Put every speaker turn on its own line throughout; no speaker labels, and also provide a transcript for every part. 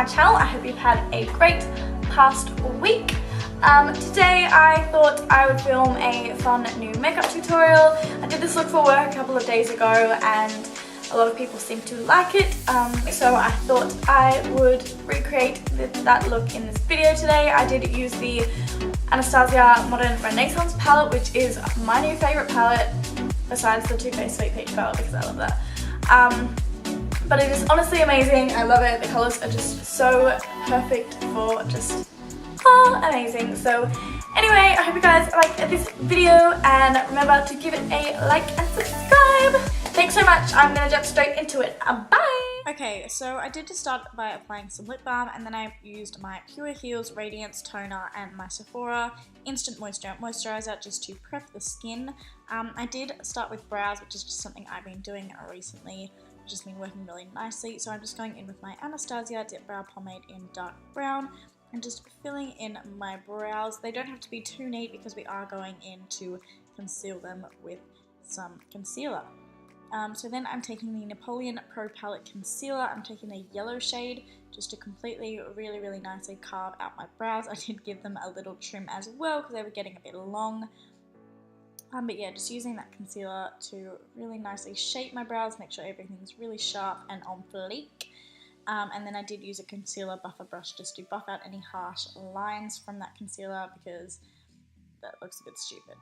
channel. I hope you've had a great past week. Today I thought I would film a fun new makeup tutorial. I did this look for work a couple of days ago and a lot of people seem to like it, so I thought I would recreate that look in this video today. I did use the Anastasia Modern Renaissance palette, which is my new favourite palette besides the Too Faced Sweet Peach palette because I love that. But it is honestly amazing. I love it. The colours are just so perfect for just amazing. So anyway, I hope you guys like this video and remember to give it a like and subscribe. Thanks so much. I'm going to jump straight into it. Bye! Okay, so I did just start by applying some lip balm and then I used my Pure Heals Radiance Toner and my Sephora Instant Moisturizer just to prep the skin. I did start with brows, which is just something I've been doing recently, which has been working really nicely. So I'm just going in with my Anastasia Dip Brow Pomade in dark brown and just filling in my brows. They don't have to be too neat because we are going in to conceal them with some concealer. So then I'm taking the Napoleon Pro Palette Concealer. I'm taking a yellow shade just to completely, really nicely carve out my brows. I did give them a little trim as well because they were getting a bit long. But yeah, just using that concealer to really nicely shape my brows, make sure everything's really sharp and on fleek. And then I did use a concealer buffer brush just to buff out any harsh lines from that concealer because that looks a bit stupid.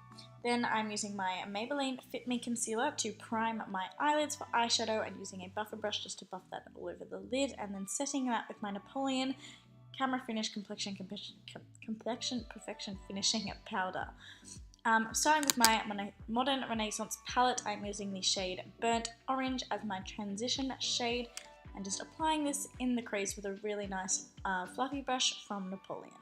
Then I'm using my Maybelline Fit Me Concealer to prime my eyelids for eyeshadow and using a buffer brush just to buff that all over the lid, and then setting that with my Napoleon Camera Finish Complexion Perfection Finishing Powder. Starting with my Modern Renaissance palette, I'm using the shade Burnt Orange as my transition shade and just applying this in the crease with a really nice fluffy brush from Napoleon.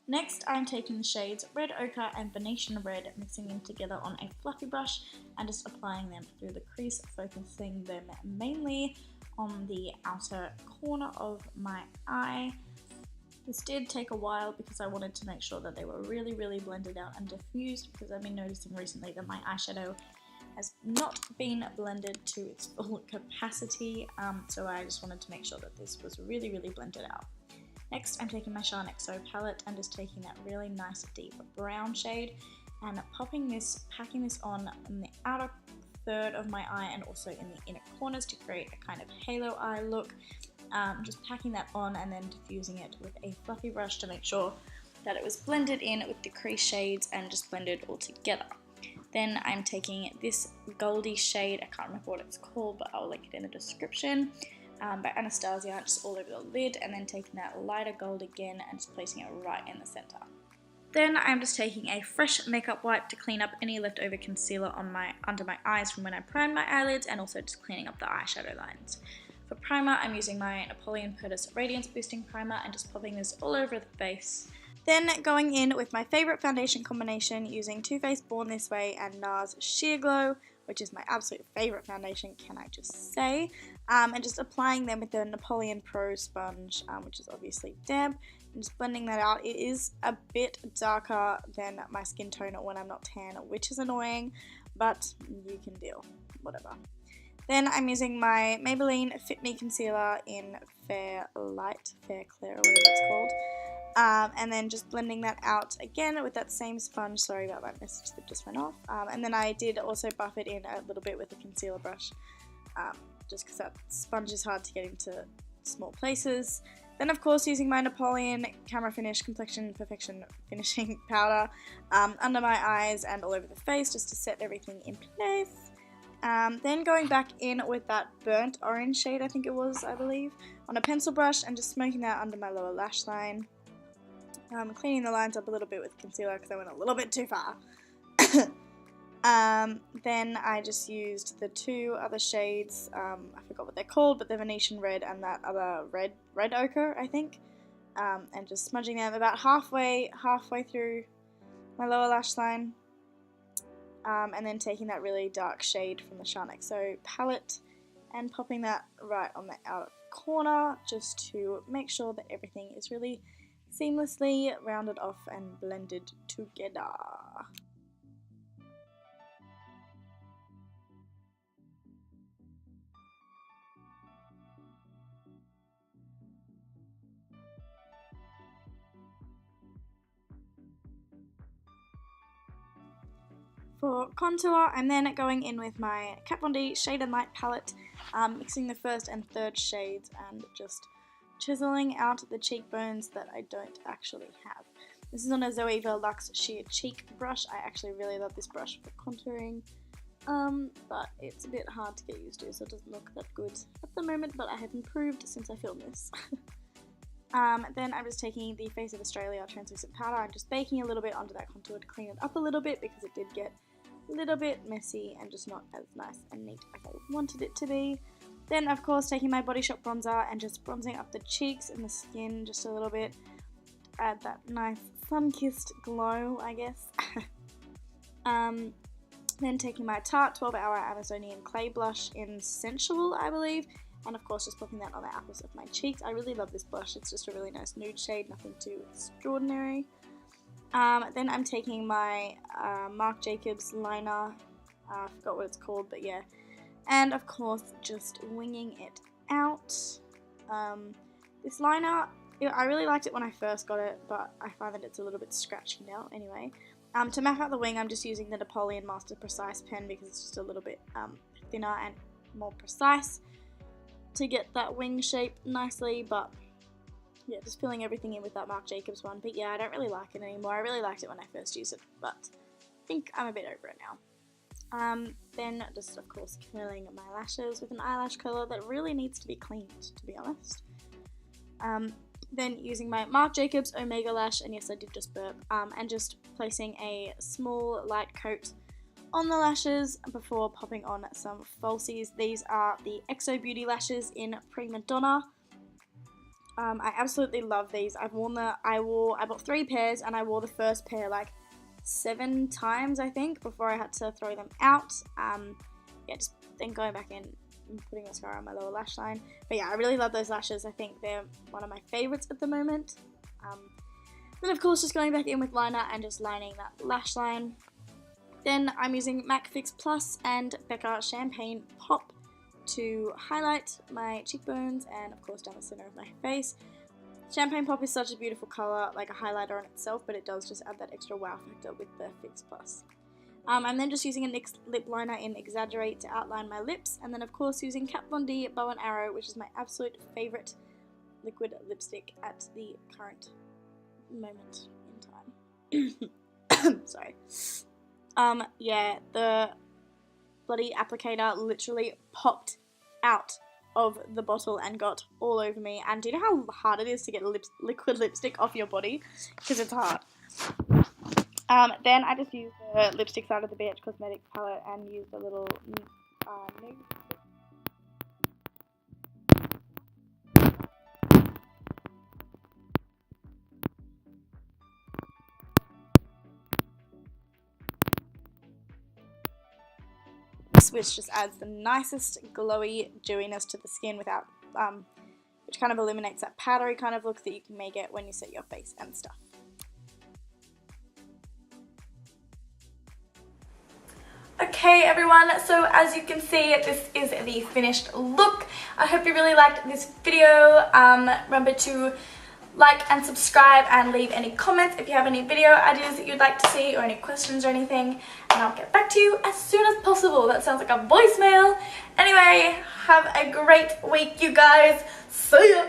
Next, I'm taking the shades Red Ochre and Venetian Red, mixing them together on a fluffy brush and just applying them through the crease, focusing them mainly on the outer corner of my eye. This did take a while because I wanted to make sure that they were really blended out and diffused, because I've been noticing recently that my eyeshadow has not been blended to its full capacity, so I just wanted to make sure that this was really blended out. Next, I'm taking my Charlotte XO palette and just taking that really nice deep brown shade and packing this on in the outer third of my eye and also in the inner corners to create a kind of halo eye look. Just packing that on and then diffusing it with a fluffy brush to make sure that it was blended in with the crease shades and just blended all together. Then I'm taking this goldy shade, I can't remember what it's called, but I'll link it in the description, by Anastasia, just all over the lid, and then taking that lighter gold again and just placing it right in the center. Then I'm just taking a fresh makeup wipe to clean up any leftover concealer on under my eyes from when I primed my eyelids, and also just cleaning up the eyeshadow lines. For primer, I'm using my Napoleon Purtis Radiance Boosting Primer and just popping this all over the face. Then going in with my favorite foundation combination using Too Faced Born This Way and NARS Sheer Glow, which is my absolute favorite foundation, can I just say, and just applying them with the Napoleon Pro sponge, which is obviously damp, and just blending that out. It is a bit darker than my skin tone when I'm not tan, which is annoying, but you can deal, whatever. Then I'm using my Maybelline Fit Me Concealer in Fair Clear, or whatever it's called. And then just blending that out again with that same sponge. Sorry about that message that just went off. And then I did also buff it in a little bit with a concealer brush, just because that sponge is hard to get into small places. Then of course using my Napoleon Camera Finish Complexion Perfection Finishing Powder under my eyes and all over the face just to set everything in place. Then going back in with that burnt orange shade, I think it was, I believe, on a pencil brush and just smoking that under my lower lash line. Cleaning the lines up a little bit with concealer because I went a little bit too far. Then I just used the two other shades, I forgot what they're called, but the Venetian Red and that other red ochre, I think, and just smudging them about halfway through my lower lash line. And then taking that really dark shade from the Charlotte XO palette and popping that right on the outer corner just to make sure that everything is really seamlessly rounded off and blended together. For contour, I'm then going in with my Kat Von D Shade and Light palette, mixing the first and third shades and just chiseling out the cheekbones that I don't actually have. This is on a Zoeva Luxe Sheer Cheek brush. I actually really love this brush for contouring, but it's a bit hard to get used to, so it doesn't look that good at the moment, but I have improved since I filmed this. Then I'm just taking the Face of Australia translucent powder and just baking a little bit onto that contour to clean it up a little bit, because it did get a little bit messy and just not as nice and neat as I wanted it to be. Then of course taking my Body Shop bronzer and just bronzing up the cheeks and the skin just a little bit. Add that nice sun-kissed glow, I guess. Then taking my Tarte 12 Hour Amazonian Clay Blush in Sensual, I believe. And of course just popping that on the apples of my cheeks. I really love this blush. It's just a really nice nude shade, nothing too extraordinary. Then I'm taking my Marc Jacobs liner. I forgot what it's called, but yeah. And of course just winging it out. This liner, I really liked it when I first got it, but I find that it's a little bit scratchy now anyway. To map out the wing, I'm just using the Napoleon Master Precise pen because it's just a little bit thinner and more precise to get that wing shape nicely, but yeah, just filling everything in with that Marc Jacobs one. But yeah, I don't really like it anymore. I really liked it when I first used it, but I think I'm a bit over it now. Then just of course curling my lashes with an eyelash curler that really needs to be cleaned, to be honest. Then using my Marc Jacobs Omega Lash, and yes I did just burp, and just placing a small light coat on the lashes before popping on some falsies. These are the XO Beauty lashes in Prima Donna. I absolutely love these. I bought 3 pairs and I wore the first pair like 7 times I think before I had to throw them out. Yeah, just then going back in and putting mascara on my lower lash line. But yeah, I really love those lashes. I think they're one of my favorites at the moment. Then of course just going back in with liner and just lining that lash line. Then I'm using MAC Fix Plus and Becca Champagne Pop to highlight my cheekbones and of course down the center of my face. Champagne Pop is such a beautiful colour, like a highlighter on itself, but it does just add that extra wow factor with the Fix Plus. I'm then just using a NYX lip liner in Exaggerate to outline my lips, and then of course using Kat Von D Bow and Arrow, which is my absolute favourite liquid lipstick at the current moment in time. Sorry. Yeah, the bloody applicator literally popped out of the bottle and got all over me. And do you know how hard it is to get liquid lipstick off your body? Because it's hard. Then I just used the lipsticks out of the BH Cosmetics palette and used a little nude. Which just adds the nicest glowy dewiness to the skin without, which kind of eliminates that powdery kind of look that you may get when you set your face and stuff. Okay everyone, so as you can see, this is the finished look. I hope you really liked this video. Remember to like and subscribe and leave any comments if you have any video ideas that you'd like to see or any questions or anything, and I'll get back to you as soon as possible. That sounds like a voicemail. Anyway, have a great week you guys. See ya!